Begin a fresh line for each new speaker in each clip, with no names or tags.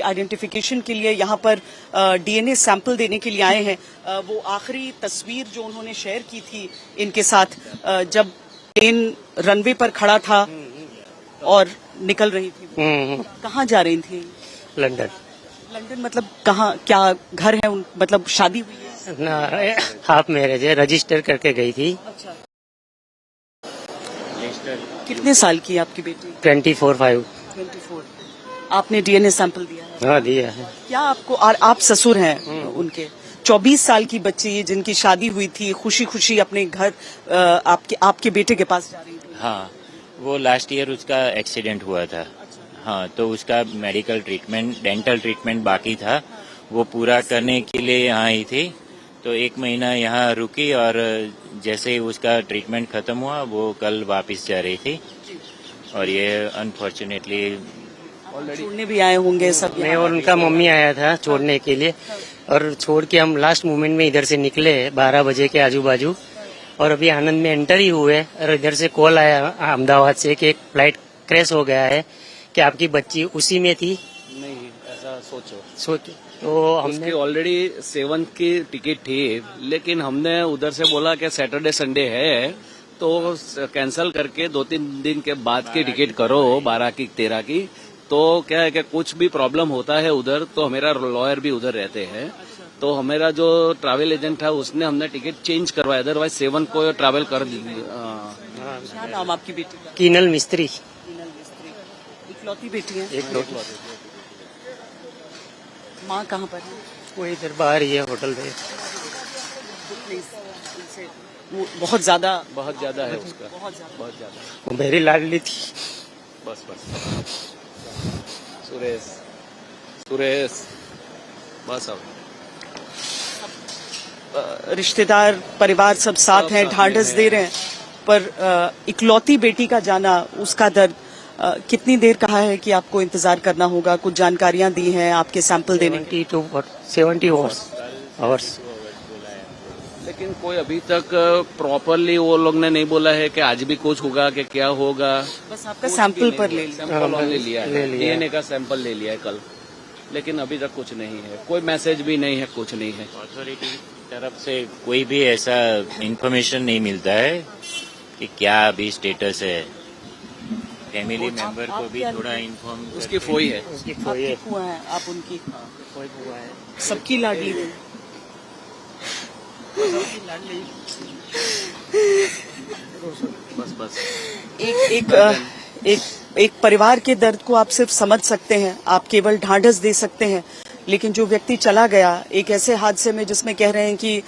Identification के लिए यहाँ पर डीएनए सैंपल देने के लिए आए हैं। वो आखिरी तस्वीर जो उन्होंने शेयर की थी इनके साथ जब प्लेन रनवे पर खड़ा था और निकल रही थी। कहाँ जा रही थी?
लंदन।
लंदन मतलब कहाँ, क्या घर है मतलब शादी हुई है?
ना, हाफ मैरिज है, रजिस्टर करके गई थी।
अच्छा। कितने साल की है आपकी बेटी?
24।
आपने डीएनए सैंपल दिया है?
हाँ, दिया है।
क्या आपको, और आप ससुर हैं उनके, 24 साल की बच्ची जिनकी शादी हुई थी, खुशी खुशी अपने घर आपके बेटे के पास जा रही थी?
हाँ, वो लास्ट ईयर उसका एक्सीडेंट हुआ था। हाँ, तो उसका मेडिकल ट्रीटमेंट, डेंटल ट्रीटमेंट बाकी था, वो पूरा करने के लिए यहाँ आई थी। तो 1 महीना यहाँ रुकी और जैसे ही उसका ट्रीटमेंट खत्म हुआ वो कल वापस जा रही थी। और ये अनफॉर्चुनेटली
छोड़ने भी आए होंगे सब?
मैं और उनका मम्मी आया था छोड़ने के लिए, और छोड़ के हम लास्ट मोमेंट में इधर से निकले 12 बजे के आजू बाजू, और अभी आनंद में एंटर ही हुए और इधर से कॉल आया अहमदाबाद से कि एक फ्लाइट क्रैश हो गया है, कि आपकी बच्ची उसी में थी।
नहीं, ऐसा सोचो
तो हमने
ऑलरेडी 7 की टिकट थी, लेकिन हमने उधर से बोला कि सैटरडे संडे है तो कैंसिल करके 2-3 दिन के बाद की टिकट करो, 12 की 13 की। तो क्या है कि कुछ भी प्रॉब्लम होता है उधर, तो मेरा लॉयर भी उधर रहते हैं, तो हमारा जो ट्रैवल एजेंट था उसने हमने टिकट चेंज करवाया, अदरवाइज 7 को ट्रैवल कर
क्या नाम आपकी बेटी का?
कीनल मिस्त्री।
इकलौती बेटी है?
एक
माँ कहाँ पर है?
वो इधर बाहर ही है, होटल पे।
वो बहुत ज्यादा
है उसका, बहुत ज्यादा।
वो मेरी लाडली थी।
बस सुरेश बस। अब
रिश्तेदार, परिवार सब साथ हैं, ढांढस दे रहे हैं, पर इकलौती बेटी का जाना, उसका दर्द। कितनी देर कहा है कि आपको इंतजार करना होगा? कुछ जानकारियां दी हैं आपके सैंपल देने की?
70 आवर्स।
लेकिन कोई अभी तक प्रॉपरली वो लोग ने नहीं बोला है कि आज भी कुछ होगा कि क्या होगा।
बस आपका सैंपल पर ले लिया,
सैंपल ले लिया है, डीएनए का सैंपल ले लिया है कल, लेकिन अभी तक कुछ नहीं है, कोई मैसेज भी नहीं है, कुछ नहीं है।
अथॉरिटी की तरफ से कोई भी ऐसा इंफॉर्मेशन नहीं मिलता है कि क्या अभी स्टेटस है। फैमिली मेंबर को भी थोड़ा इन्फॉर्म।
उसकी फोई है,
फुआ है आप उनकी? सबकी लाडली है।
बस
एक परिवार के दर्द को आप सिर्फ समझ सकते हैं, आप केवल ढांढस दे सकते हैं, लेकिन जो व्यक्ति चला गया एक ऐसे हादसे में जिसमें कह रहे हैं कि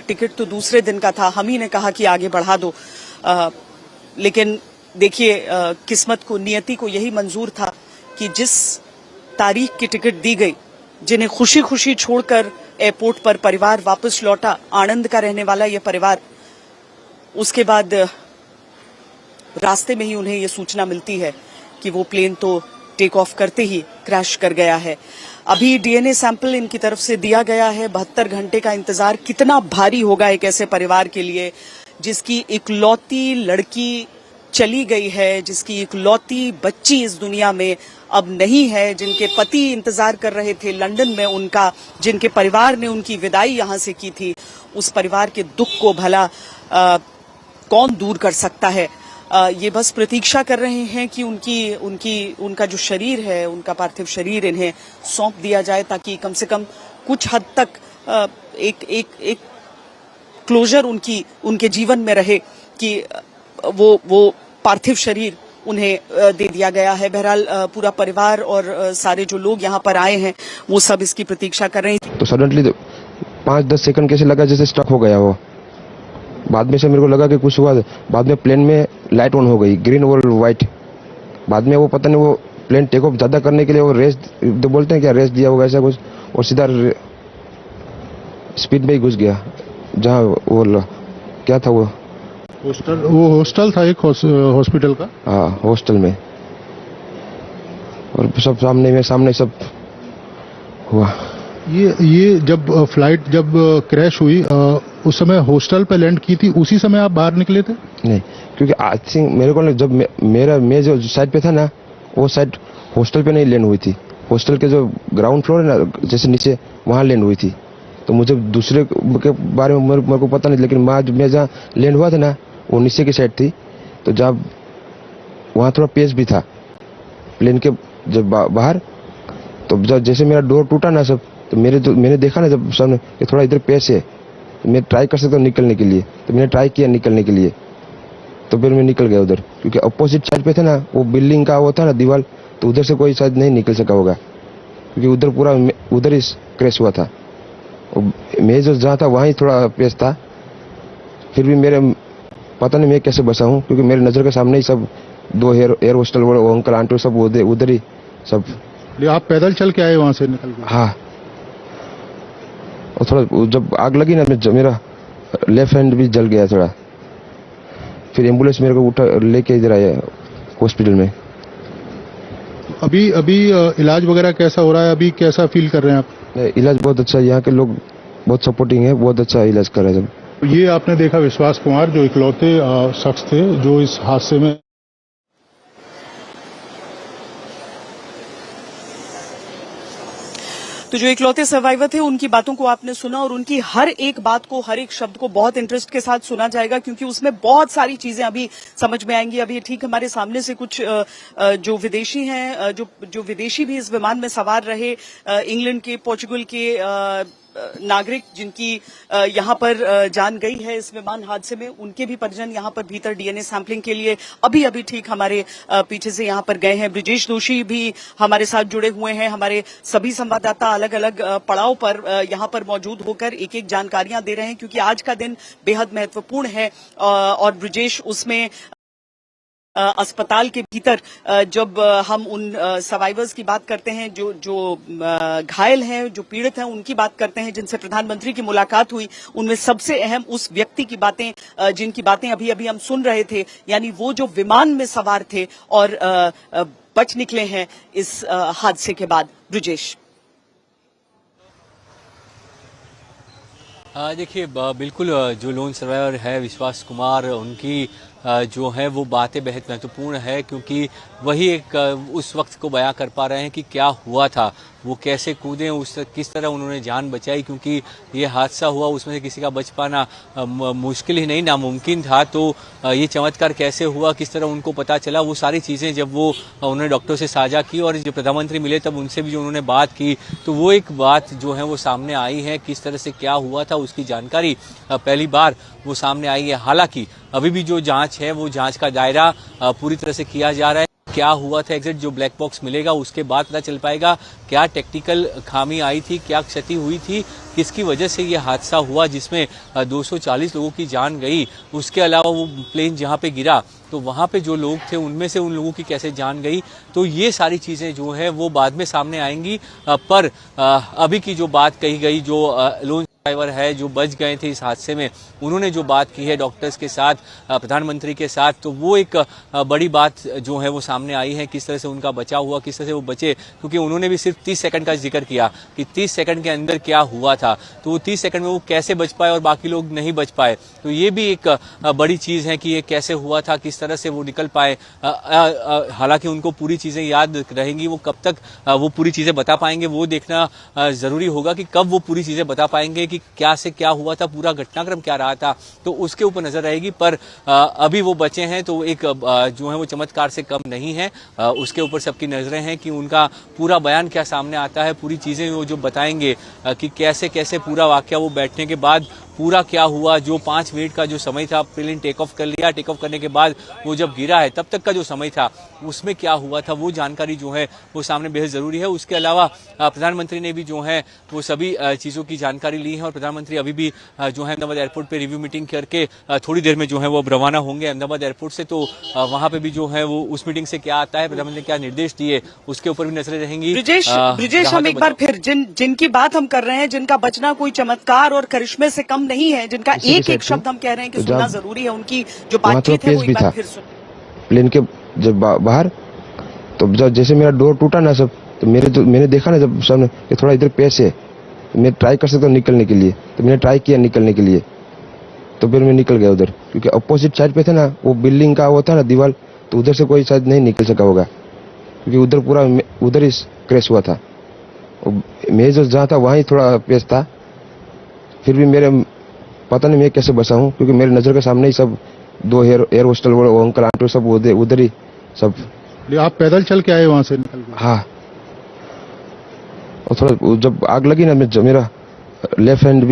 टिकट तो दूसरे दिन का था, हम ही ने कहा कि आगे बढ़ा दो, लेकिन देखिए किस्मत को, नियति को यही मंजूर था कि जिस तारीख की टिकट दी गई, जिन्हें खुशी खुशी छोड़कर एयरपोर्ट पर परिवार वापस लौटा, आनंद का रहने वाला यह परिवार, उसके बाद रास्ते में ही उन्हें यह सूचना मिलती है कि वो प्लेन तो टेक ऑफ करते ही क्रैश कर गया है। अभी डीएनए सैंपल इनकी तरफ से दिया गया है। 72 घंटे का इंतजार कितना भारी होगा एक ऐसे परिवार के लिए जिसकी इकलौती लड़की चली गई है, जिसकी इकलौती बच्ची इस दुनिया में अब नहीं है, जिनके पति इंतजार कर रहे थे लंदन में उनका, जिनके परिवार ने उनकी विदाई यहां से की थी। उस परिवार के दुख को भला कौन दूर कर सकता है? ये बस प्रतीक्षा कर रहे हैं कि उनका जो शरीर है, उनका पार्थिव शरीर इन्हें सौंप दिया जाए, ताकि कम से कम कुछ हद तक एक क्लोजर उनके जीवन में रहे कि वो पार्थिव शरीर उन्हें दे दिया गया है। बहरहाल पूरा परिवार और सारे जो लोग यहाँ पर आए हैं वो सब इसकी प्रतीक्षा कर रहे हैं।
तो सडनली 5-10 सेकंड कैसे लगा जैसे स्टक हो गया वो। बाद में से मेरे को लगा कि कुछ हुआ। बाद में प्लेन में लाइट ऑन हो गई, ग्रीन और व्हाइट। बाद में वो पता नहीं, वो प्लेन टेक ऑफ ज्यादा करने के लिए वो रेस तो बोलते हैं क्या, रेस दिया होगा ऐसा कुछ, और सीधा स्पीड में ही घुस गया जहाँ वो क्या था वो
हॉस्टल था, एक हॉस्पिटल का।
हाँ, हॉस्टल में। और सब सामने सब हुआ।
ये जब फ्लाइट जब क्रैश हुई उस समय हॉस्टल पे लैंड की थी, उसी समय आप बाहर निकले थे?
नहीं, क्योंकि आई थिंक मेरे को जब मैं जो साइड पे था ना, वो साइड हॉस्टल पे नहीं लैंड हुई थी, हॉस्टल के जो ग्राउंड फ्लोर है ना, जैसे नीचे, वहाँ लैंड हुई थी। तो मुझे दूसरे के बारे में मेरे को पता नहीं, लेकिन मैं जहाँ लैंड हुआ था ना, वो नीचे की साइड थी। तो जब वहाँ थोड़ा पेस भी था प्लेन के जब बाहर, तो जब जैसे मेरा डोर टूटा ना सब, तो मैंने देखा ना जब सामने कि थोड़ा इधर पेस है, तो मैं ट्राई कर सकता हूँ निकलने के लिए। तो मैंने ट्राई किया निकलने के लिए, तो फिर मैं निकल गया उधर, क्योंकि अपोजिट साइड पे था ना वो बिल्डिंग का वो था ना दीवार, तो उधर से कोई शायद नहीं निकल सका होगा, क्योंकि उधर पूरा उधर ही क्रैश हुआ था। मैं जो जहाँ था वहाँ थोड़ा पेस था। फिर भी मेरे पता नहीं मैं कैसे बचा हूँ, क्योंकि मेरे नज़र के सामने ही सब 2 एयर होस्टल वो अंकल आंटी सब उधर ही सब।
आप पैदल चल के आए वहां से निकल के?
हाँ, और थोड़ा जब आग लगी ना, मेरा लेफ्ट हैंड भी जल गया थोड़ा। फिर एम्बुलेंस मेरे को उठा लेके इधर आया हॉस्पिटल में।
अभी इलाज वगैरह कैसा हो रहा है? अभी कैसा फील कर रहे हैं आप?
इलाज बहुत अच्छा है, यहाँ के लोग बहुत सपोर्टिंग है, बहुत अच्छा इलाज कर रहे हैं सब।
ये आपने देखा विश्वास कुमार, जो इकलौते शख्स थे जो इस हादसे में
तो जो इकलौते सर्वाइवर थे उनकी बातों को आपने सुना, और उनकी हर एक बात को, हर एक शब्द को बहुत इंटरेस्ट के साथ सुना जाएगा, क्योंकि उसमें बहुत सारी चीजें अभी समझ में आएंगी। अभी ठीक हमारे सामने से कुछ जो विदेशी हैं, जो विदेशी भी इस विमान में सवार रहे, इंग्लैंड के, पोर्चुगल के नागरिक जिनकी यहां पर जान गई है इस विमान हादसे में, उनके भी परिजन यहां पर भीतर डीएनए सैंपलिंग के लिए अभी ठीक हमारे पीछे से यहां पर गए हैं। ब्रिजेश दोषी भी हमारे साथ जुड़े हुए हैं। हमारे सभी संवाददाता अलग अलग पड़ाव पर यहां पर मौजूद होकर एक एक जानकारियां दे रहे हैं, क्योंकि आज का दिन बेहद महत्वपूर्ण है। और ब्रिजेश, उसमें अस्पताल के भीतर जब हम उन सर्वाइवर्स की बात करते हैं, जो घायल हैं, जो पीड़ित हैं, उनकी बात करते हैं, जिनसे प्रधानमंत्री की मुलाकात हुई, उनमें सबसे अहम उस व्यक्ति की बातें, जिनकी बातें अभी हम सुन रहे थे, यानी वो जो विमान में सवार थे और बच निकले हैं इस हादसे के बाद। ब्रिजेश,
देखिए, बिल्कुल जो लोन सर्वाइवर है विश्वास कुमार, उनकी जो है वो बातें बेहद महत्वपूर्ण है, क्योंकि वही एक उस वक्त को बयां कर पा रहे हैं कि क्या हुआ था, वो कैसे कूदे, किस तरह उन्होंने जान बचाई, क्योंकि ये हादसा हुआ उसमें से किसी का बच पाना मुश्किल ही नहीं, नामुमकिन था। तो ये चमत्कार कैसे हुआ, किस तरह उनको पता चला, वो सारी चीज़ें जब वो उन्होंने डॉक्टर से साझा की और जब प्रधानमंत्री मिले तब उनसे भी जो उन्होंने बात की, तो वो एक बात जो है वो सामने आई है, किस तरह से क्या हुआ था उसकी जानकारी पहली बार वो सामने आई है। हालांकि अभी भी जो जांच है वो जांच का दायरा पूरी तरह से किया जा रहा है। क्या हुआ था एग्जैक्ट, जो ब्लैक बॉक्स मिलेगा उसके बाद पता चल पाएगा क्या टेक्निकल खामी आई थी, क्या क्षति हुई थी, किसकी वजह से ये हादसा हुआ जिसमें 240 लोगों की जान गई। उसके अलावा वो प्लेन जहां पे गिरा तो वहां पे जो लोग थे उनमें से उन लोगों की कैसे जान गई, तो ये सारी चीजें जो है वो बाद में सामने आएंगी। पर अभी की जो बात कही गई, जो लोन ड्राइवर है जो बच गए थे इस हादसे में, उन्होंने जो बात की है डॉक्टर्स के साथ, प्रधानमंत्री के साथ, तो वो एक बड़ी बात जो है वो सामने आई है, किस तरह से उनका बचाव हुआ, किस तरह से वो बचे, क्योंकि उन्होंने भी सिर्फ 30 सेकंड का जिक्र किया कि 30 सेकंड के अंदर क्या हुआ था, तो वो 30 सेकंड में वो कैसे बच पाए और बाकी लोग नहीं बच पाए, तो ये भी एक बड़ी चीज है कि ये कैसे हुआ था, किस तरह से वो निकल पाए। हालांकि उनको पूरी चीजें याद रहेंगी, वो कब तक वो पूरी चीजें बता पाएंगे वो देखना जरूरी होगा कि कब वो पूरी चीजें बता पाएंगे कि क्या से क्या हुआ था, पूरा घटनाक्रम क्या रहा था, तो उसके ऊपर नजर रहेगी। पर अभी वो बचे हैं तो एक जो है वो चमत्कार से कम नहीं है, उसके ऊपर सबकी नजरें हैं कि उनका पूरा बयान क्या सामने आता है, पूरी चीजें वो जो बताएंगे कि कैसे कैसे पूरा वाकया वो बैठने के बाद पूरा क्या हुआ, जो 5 मिनट का जो समय था, प्लेन टेक ऑफ कर लिया, टेक ऑफ करने के बाद वो जब गिरा है तब तक का जो समय था उसमें क्या हुआ था, वो जानकारी जो है वो सामने बेहद जरूरी है। उसके अलावा प्रधानमंत्री ने भी जो है वो सभी चीजों की जानकारी ली है और प्रधानमंत्री अभी भी जो है अहमदाबाद एयरपोर्ट पे रिव्यू मीटिंग करके थोड़ी देर में जो है वो रवाना होंगे अहमदाबाद एयरपोर्ट से, तो वहां पे भी जो है वो उस मीटिंग से क्या आता है, प्रधानमंत्री ने क्या निर्देश दिए, उसके ऊपर भी नजरें रहेंगी।
ब्रिजेश, हम एक बार फिर जिनकी बात हम कर रहे हैं, जिनका बचना कोई चमत्कार और करिश्मे से कम नहीं है, जिनका एक एक शब्द हम कह रहे हैं कि सुनना जरूरी है, उनकी जो बातचीत है वो एक बार फिर सुन।
प्लेन के जब बाहर, तो जब जैसे मेरा डोर टूटा ना सब, तो मैंने देखा ना जब सामने कि थोड़ा इधर पेस है, मैं ट्राई कर सकता हूँ निकलने के लिए, तो मैंने ट्राई किया निकलने के लिए, तो फिर मैं निकल गया उधर, क्योंकि अपोजिट साइड पे था ना वो बिल्डिंग का वो था ना दीवार, तो उधर से कोई शायद नहीं निकल सका होगा, क्योंकि उधर पूरा उधर ही क्रैश हुआ था। मैं जो जहाँ था वहीं थोड़ा पेश था, फिर भी मेरे पता नहीं मैं कैसे बचा हूँ, क्योंकि मेरे नज़र के सामने ही सब दो एयर होस्टल वो अंकल आंटी सब उधर ही सब।
आप पैदल चल के आए वहां से निकल के?
हाँ, और थोड़ा जब आग लगी ना, मेरा लेफ्ट हैंड भी